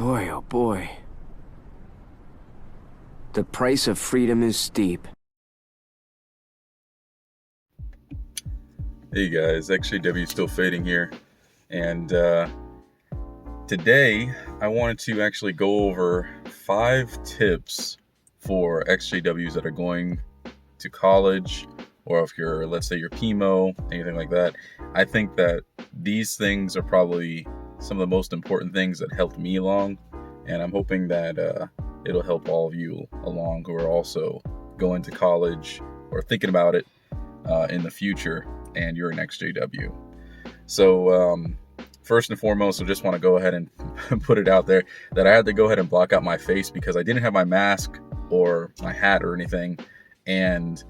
Boy, oh boy. The price of freedom is steep. Hey guys, ExJW's still fading here, and today I wanted to actually go over 5 tips for ExJW's that are going to college, or if you're, let's say, you're PIMO, anything like that. I think that these things are probably some of the most important things that helped me along, and I'm hoping that it'll help all of you along who are also going to college or thinking about it in the future, and you're an ExJW. So first and foremost, I just want to go ahead and put it out there that I had to go ahead and block out my face because I didn't have my mask or my hat or anything, and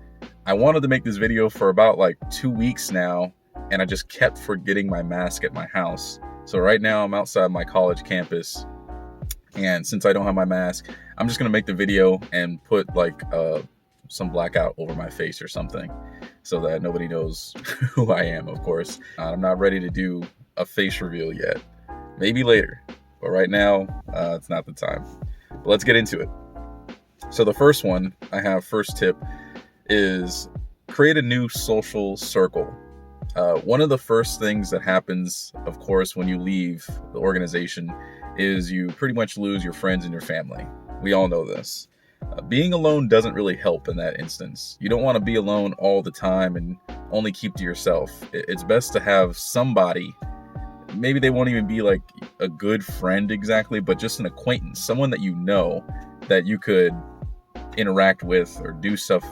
I wanted to make this video for about like 2 weeks now, and I just kept forgetting my mask at my house. So right now I'm outside my college campus, and since I don't have my mask, I'm just gonna make the video and put like some blackout over my face or something so that nobody knows who I am, of course. I'm not ready to do a face reveal yet. Maybe later, but right now it's not the time. But let's get into it. So the first one I have, first tip, is create a new social circle. One of the first things that happens, of course, when you leave the organization is you pretty much lose your friends and your family. We all know this. Being alone doesn't really help in that instance. You don't want to be alone all the time and only keep to yourself. It's best to have somebody. Maybe they won't even be like a good friend exactly, but just an acquaintance, someone that you know that you could interact with or do stuff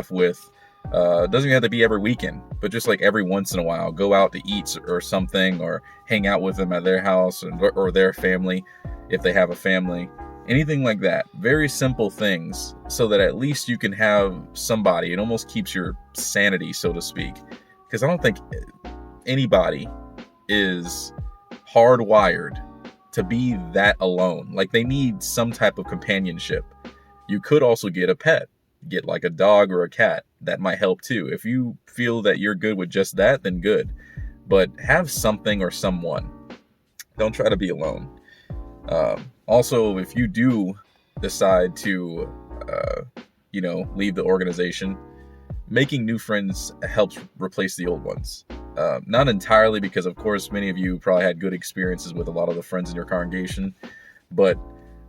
with. Doesn't even have to be every weekend, but just like every once in a while, go out to eat or something, or hang out with them at their house or their family if they have a family. Anything like that. Very simple things so that at least you can have somebody. It almost keeps your sanity, so to speak. Because I don't think anybody is hardwired to be that alone. Like, they need some type of companionship. You could also get a pet. Get like a dog or a cat. That might help too. If you feel that you're good with just that, then good. But have something or someone. Don't try to be alone. Also, if you do decide to, leave the organization, making new friends helps replace the old ones. Not entirely, because of course many of you probably had good experiences with a lot of the friends in your congregation, but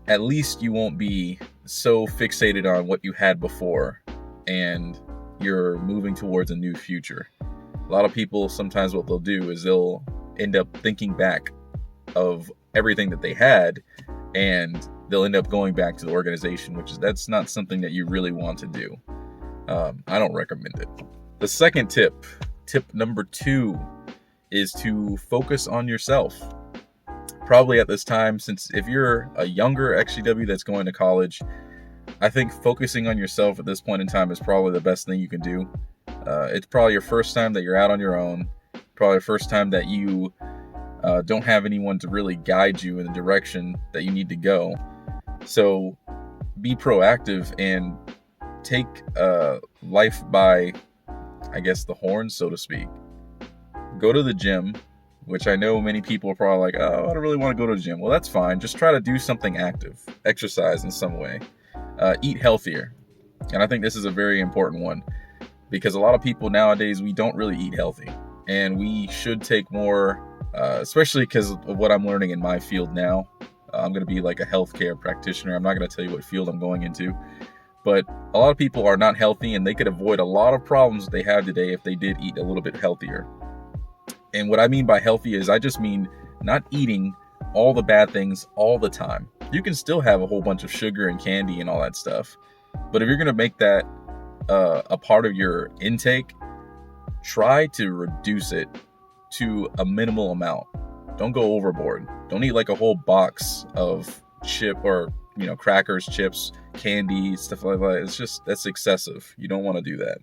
at least you won't be so fixated on what you had before and you're moving towards a new future. A lot of people, sometimes what they'll do is they'll end up thinking back of everything that they had, and they'll end up going back to the organization, that's not something that you really want to do. I don't recommend it. The second tip number 2, is to focus on yourself. Probably at this time, since if you're a younger ExJW that's going to college, I think focusing on yourself at this point in time is probably the best thing you can do. It's probably your first time that you're out on your own. Probably the first time that you don't have anyone to really guide you in the direction that you need to go. So be proactive and take life by, I guess, the horns, so to speak. Go to the gym, which I know many people are probably like, oh, I don't really want to go to the gym. Well, that's fine. Just try to do something active. Exercise in some way. Eat healthier. And I think this is a very important one, because a lot of people nowadays, we don't really eat healthy. And we should take more, especially because of what I'm learning in my field now. I'm going to be like a healthcare practitioner. I'm not going to tell you what field I'm going into. But a lot of people are not healthy, and they could avoid a lot of problems they have today if they did eat a little bit healthier. And what I mean by healthy is I just mean not eating all the bad things all the time. You can still have a whole bunch of sugar and candy and all that stuff. But if you're going to make that a part of your intake, try to reduce it to a minimal amount. Don't go overboard. Don't eat like a whole box of crackers, chips, candy, stuff like that. That's excessive. You don't want to do that.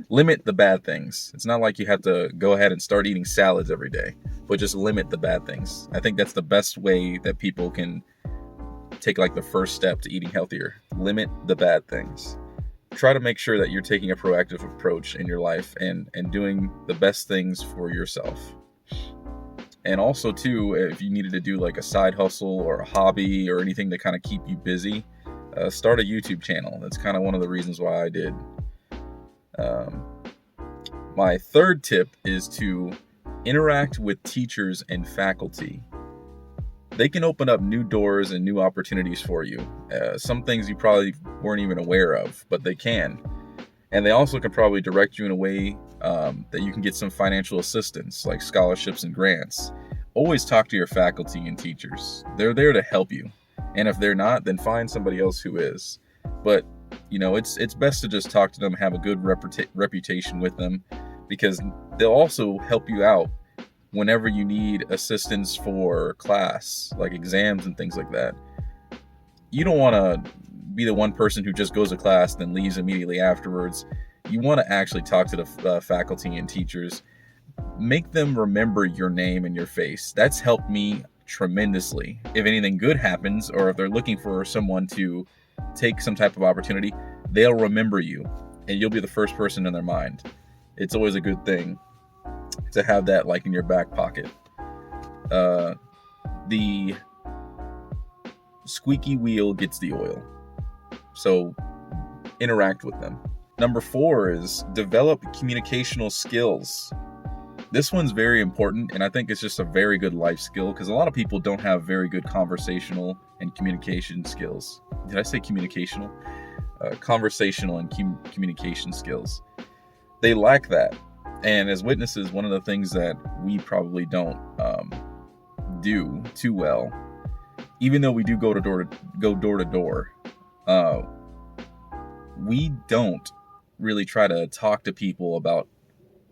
Limit the bad things. It's not like you have to go ahead and start eating salads every day, but just limit the bad things. I think that's the best way that people can take like the first step to eating healthier. Limit the bad things. Try to make sure that you're taking a proactive approach in your life and doing the best things for yourself. And also too, if you needed to do like a side hustle or a hobby or anything to kind of keep you busy, start a YouTube channel. That's kind of one of the reasons why I did. My third tip is to interact with teachers and faculty. They can open up new doors and new opportunities for you. Some things you probably weren't even aware of, but they can. And they also can probably direct you in a way that you can get some financial assistance, like scholarships and grants. Always talk to your faculty and teachers. They're there to help you. And if they're not, then find somebody else who is. But, it's best to just talk to them, have a good reputation with them, because they'll also help you out whenever you need assistance for class, like exams and things like that. You don't want to be the one person who just goes to class then leaves immediately afterwards. You want to actually talk to the faculty and teachers. Make them remember your name and your face. That's helped me tremendously. If anything good happens, or if they're looking for someone to take some type of opportunity, they'll remember you and you'll be the first person in their mind. It's always a good thing to have that like in your back pocket. The squeaky wheel gets the oil. So interact with them. Number 4 is develop communicational skills. This one's very important, and I think it's just a very good life skill because a lot of people don't have very good conversational and communication skills. Did I say communicational? Conversational and communication skills. They lack that. And as witnesses, one of the things that we probably don't do too well, even though we do go door to door, we don't really try to talk to people about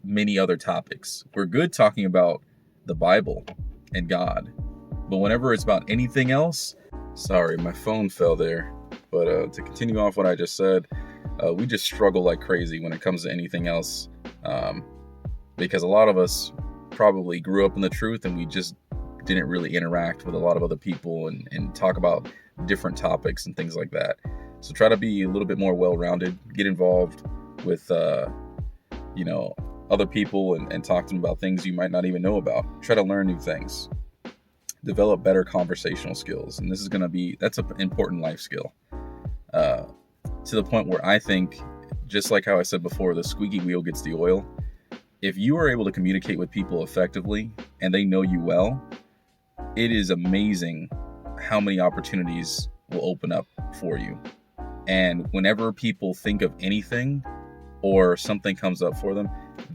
many other topics. We're good talking about the Bible and God, but whenever it's about anything else, sorry, my phone fell there. But to continue off what I just said, we just struggle like crazy when it comes to anything else, because a lot of us probably grew up in the truth and we just didn't really interact with a lot of other people and talk about different topics and things like that. So try to be a little bit more well-rounded, get involved with, other people and talk to them about things you might not even know about. Try to learn new things. Develop better conversational skills. And that's an important life skill. To the point where I think, just like how I said before, the squeaky wheel gets the oil. If you are able to communicate with people effectively and they know you well, it is amazing how many opportunities will open up for you. And whenever people think of anything or something comes up for them,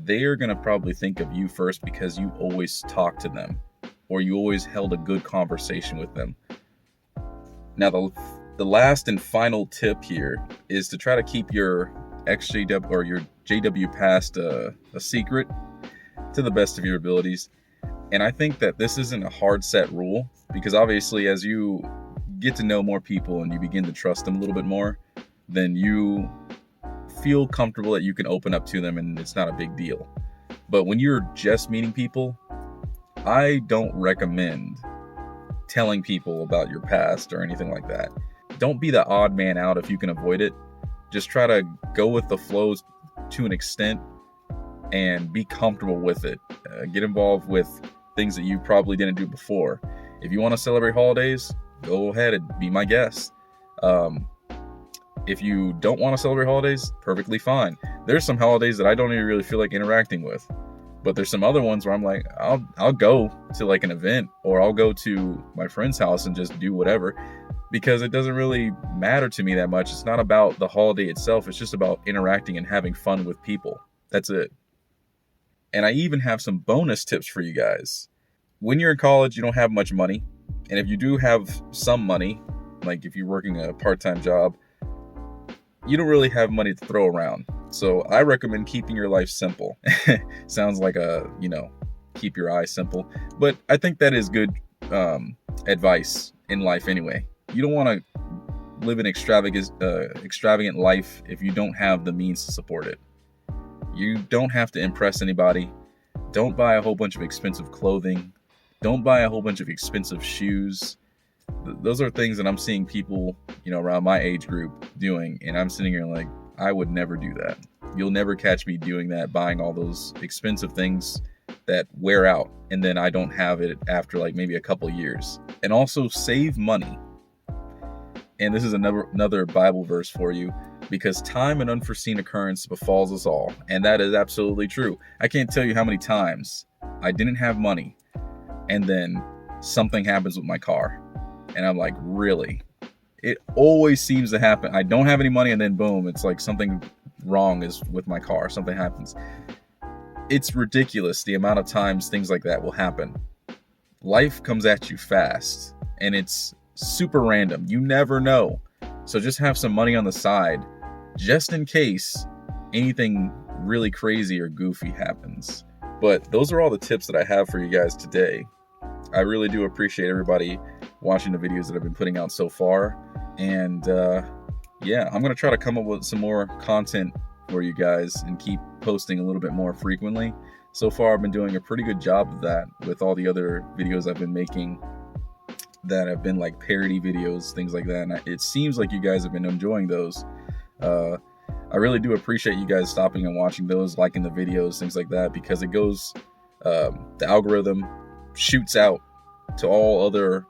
they are going to probably think of you first because you always talk to them or you always held a good conversation with them. Now, the last and final tip here is to try to keep your ExJW or your JW past a secret to the best of your abilities. And I think that this isn't a hard set rule because obviously as you get to know more people and you begin to trust them a little bit more, then you feel comfortable that you can open up to them and it's not a big deal. But when you're just meeting people, I don't recommend telling people about your past or anything like that. Don't be the odd man out if you can avoid it. Just try to go with the flows to an extent and be comfortable with it. Get involved with things that you probably didn't do before. If you want to celebrate holidays, go ahead and be my guest. If you don't want to celebrate holidays, perfectly fine. There's some holidays that I don't even really feel like interacting with, but there's some other ones where I'm like, I'll go to like an event or I'll go to my friend's house and just do whatever because it doesn't really matter to me that much. It's not about the holiday itself. It's just about interacting and having fun with people. That's it. And I even have some bonus tips for you guys. When you're in college, you don't have much money. And if you do have some money, like if you're working a part-time job, you don't really have money to throw around. So I recommend keeping your life simple. Sounds like keep your eyes simple. But I think that is good advice in life anyway. You don't want to live an extravagant life if you don't have the means to support it. You don't have to impress anybody. Don't buy a whole bunch of expensive clothing. Don't buy a whole bunch of expensive shoes. Those are things that I'm seeing people, around my age group doing. And I'm sitting here like, I would never do that. You'll never catch me doing that, buying all those expensive things that wear out, and then I don't have it after like maybe a couple years. And also save money. And this is another Bible verse for you, because time and unforeseen occurrence befalls us all. And that is absolutely true. I can't tell you how many times I didn't have money, and then something happens with my car. And I'm like, really? It always seems to happen. I don't have any money, and then boom, it's like something wrong is with my car. Something happens. It's ridiculous the amount of times things like that will happen. Life comes at you fast, and it's super random. You never know. So just have some money on the side, just in case anything really crazy or goofy happens. But those are all the tips that I have for you guys today. I really do appreciate everybody watching the videos that I've been putting out so far. And yeah, I'm going to try to come up with some more content for you guys and keep posting a little bit more frequently. So far, I've been doing a pretty good job of that with all the other videos I've been making that have been like parody videos, things like that. And it seems like you guys have been enjoying those. I really do appreciate you guys stopping and watching those, liking the videos, things like that, because it goes, the algorithm shoots out to all other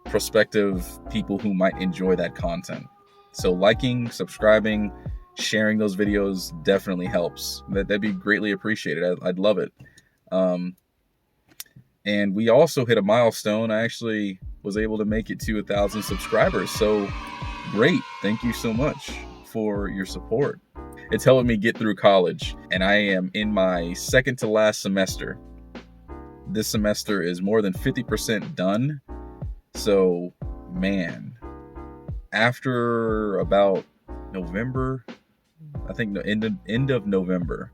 prospective people who might enjoy that content. So liking, subscribing, sharing those videos definitely helps. That'd be greatly appreciated. I'd love it. And we also hit a milestone. I actually was able to make it to 1,000 subscribers. So great. Thank you so much for your support. It's helping me get through college, and I am in my second to last semester. This semester is more than 50% done. So, man, after about November, I think the end of November,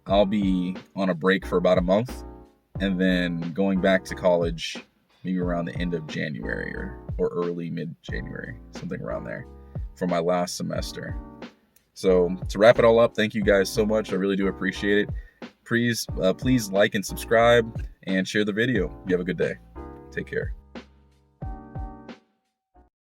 I'll be on a break for about a month, and then going back to college maybe around the end of January or early mid-January, something around there, for my last semester. So to wrap it all up, thank you guys so much. I really do appreciate it. Please like and subscribe and share the video. You have a good day. Take care.